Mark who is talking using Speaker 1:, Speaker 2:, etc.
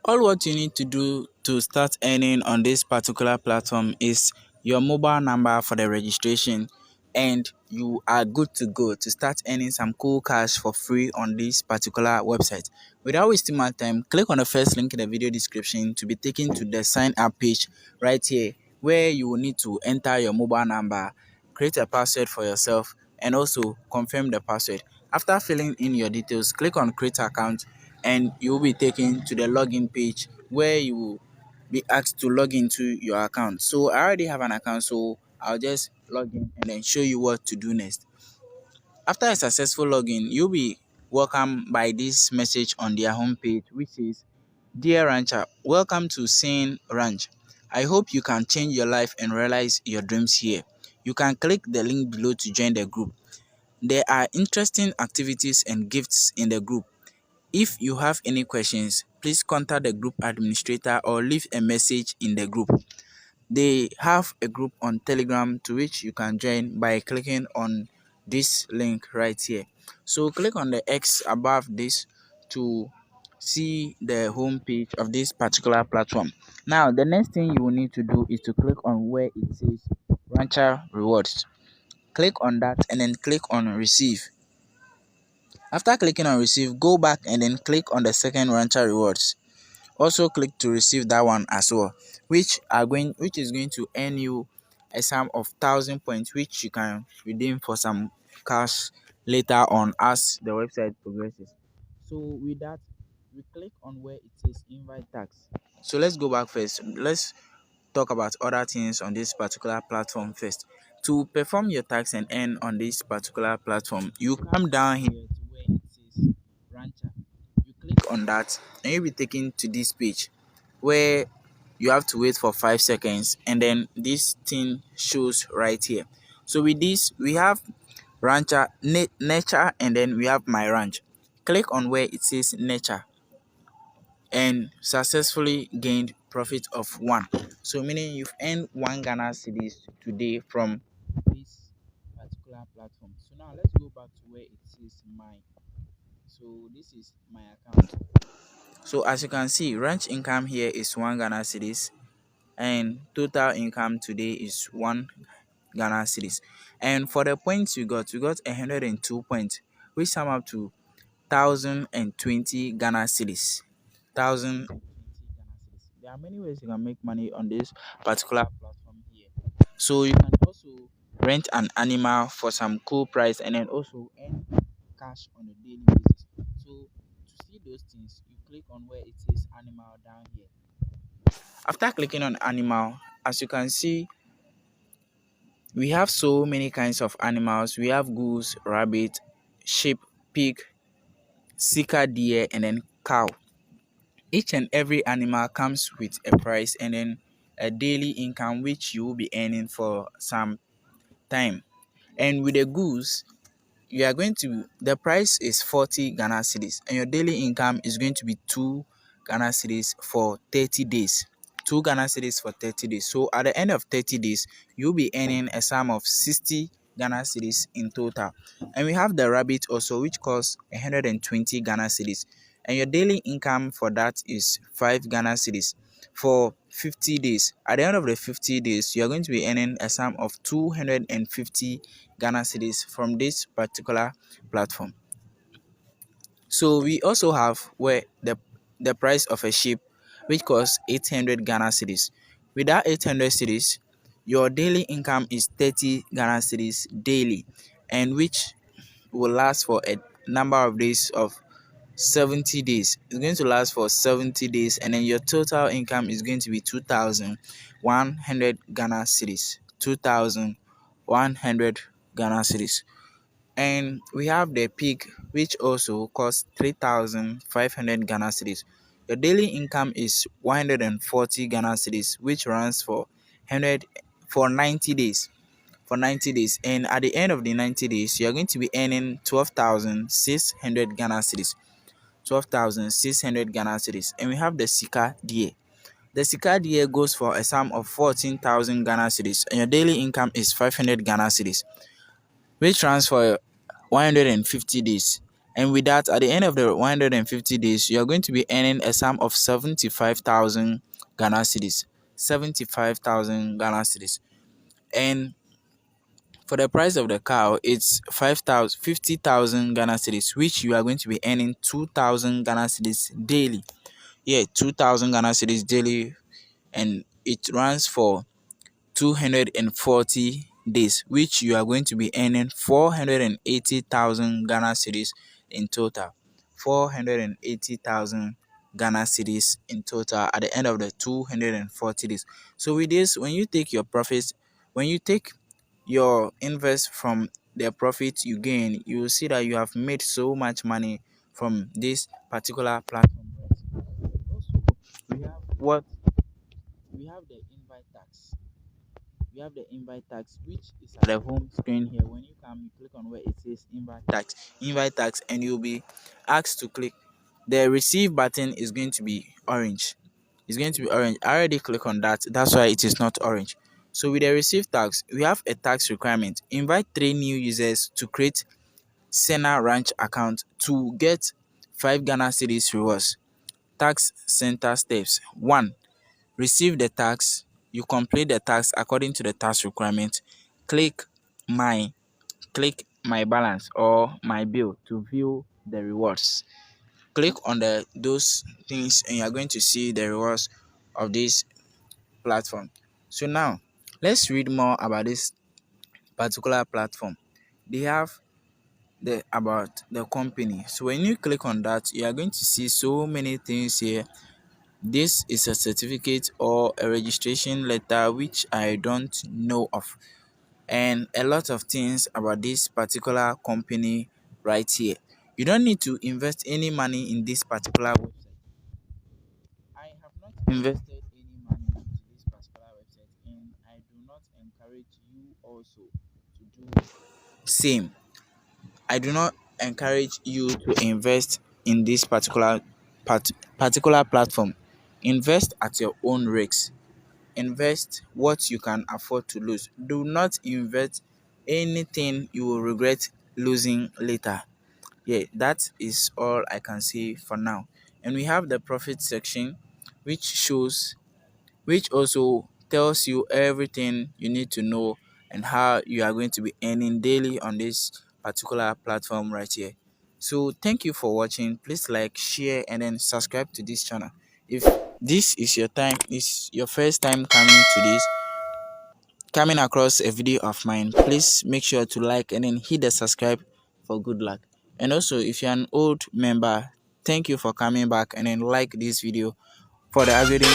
Speaker 1: All what you need to do to start earning on this particular platform is your mobile number for the registration, and you are good to go to start earning some cool cash for free on this particular website. Without wasting my time, click on the first link in the video description to be taken to the sign up page right here, where you will need to enter your mobile number, create a password for yourself, and also confirm the password. After filling in your details, click on create account, and you will be taken to the login page where you will be asked to log into your account. So I already have an account, so I'll just log in and then show you what to do next. After a successful login, you'll be welcomed by this message on their homepage, which says, "Dear Rancher, welcome to Seine Ranch. I hope you can change your life and realize your dreams here. You can click the link below to join the group. There are interesting activities and gifts in the group. If you have any questions, please contact the group administrator or leave a message in the group." They have a group on Telegram to which you can join by clicking on this link right here. So click on the X above this to see the home page of this particular platform. Now, the next thing you will need to do is to click on where it says Rancher Rewards. Click on that and then click on Receive. After clicking on Receive, go back and then click on the second Rancher Rewards. Also click to receive that one as well, which is going to earn you a sum of 1,000 points, which you can redeem for some cash later on as the website progresses. So with that, we click on where it says invite tax. So let's go back first. Let's talk about other things on this particular platform first. To perform your tax and earn on this particular platform, you come down here to where it says Rancher. You click on that and you'll be taken to this page where you have to wait for 5 seconds, and then this thing shows right here. So with this, we have Rancher, Nature, and then we have My Ranch. Click on where it says Nature and successfully gained profit of 1. So meaning you've earned 1 Ghana cedis today from this particular platform. So now let's go back to where it says My. So this is my account. So as you can see, ranch income here is 1 Ghana cedis, and total income today is 1 Ghana cedis. And for the points we got 102 points, which sum up to 1,020 Ghana cedis. 1,020 Ghana cedis. There are many ways you can make money on this particular platform here. So you can also rent an animal for some cool price and then also earn cash on a daily basis. So to see those things, you click on where it says animal down here. After clicking on animal, as you can see, we have so many kinds of animals. We have goose, rabbit, sheep, pig, sika deer, and then cow. Each and every animal comes with a price and then a daily income which you will be earning for some time. And with the goose, you are going to, the price is 40 Ghana cedis and your daily income is going to be 2 Ghana cedis for 30 days. 2 Ghana cedis for 30 days. So at the end of 30 days, you'll be earning a sum of 60 Ghana cedis in total. And we have the rabbit also, which costs 120 Ghana cedis. And your daily income for that is 5 Ghana cedis for 50 days. At the end of the 50 days, you are going to be earning a sum of 250 Ghana cedis from this particular platform. So we also have where the price of a sheep, which costs 800 Ghana cedis. With that 800 cedis, your daily income is 30 Ghana cedis daily, and which will last for a number of days of 70 days. It's going to last for 70 days, and then your total income is going to be 2,100 Ghana cedis. 2,100 Ghana cedis. And we have the pig, which also costs 3,500 Ghana cedis. Your daily income is 140 Ghana cedis, which runs for 100 for 90 days. For 90 days, and at the end of the 90 days, you are going to be earning 12,600 Ghana cedis. 12,600 Ghana cedis. And we have the Sika deer. The Sika deer goes for a sum of 14,000 Ghana cedis, and your daily income is 500 Ghana cedis, which runs for 150 days. And with that, at the end of the 150 days, you are going to be earning a sum of 75,000 Ghana cedis. 75,000 Ghana cedis. And for the price of the cow, it's 50,000 Ghana cedis, which you are going to be earning 2,000 Ghana cedis daily. Yeah, 2,000 Ghana cedis daily, and it runs for 240 days, which you are going to be earning 480,000 Ghana cedis in total. 480,000 Ghana cedis in total at the end of the 240 days. So with this, when you take your profits, when you take your invest from the profit you gain, you will see that you have made so much money from this particular platform. Also, we have what we have the invite tax. We have the invite tax, which is at the home screen here. When you come, you click on where it says invite tax, and you'll be asked to click. The receive button is going to be orange. It's going to be orange. I already click on that. That's why it is not orange. So with the receive tax, we have a tax requirement. Invite 3 new users to create Seine Ranch account to get 5 Ghana cedis rewards. Tax center steps. 1. Receive the tax. You complete the tax according to the tax requirement. Click my click my balance or my bill to view the rewards. Click on those things and you are going to see the rewards of this platform. So now let's read more about this particular platform. They have the about the company. So when you click on that, you are going to see so many things here. This is a certificate or a registration letter which I don't know of, and a lot of things about this particular company right here. You don't need to invest any money in this particular website. I have not invested any money into this particular website, and I do not encourage you also to do same. I do not encourage you to invest in this particular platform. Invest at your own risk. Invest what you can afford to lose. Do not invest anything you will regret losing later. Yeah, that is all I can say for now. And we have the profit section, which shows which also tells you everything you need to know and how you are going to be earning daily on this particular platform right here. So thank you for watching. Please like, share, and then subscribe to this channel. If this is your first time coming across a video of mine, please make sure to like and then hit the subscribe for good luck. And also, if you're an old member, thank you for coming back and then like this video for the algorithm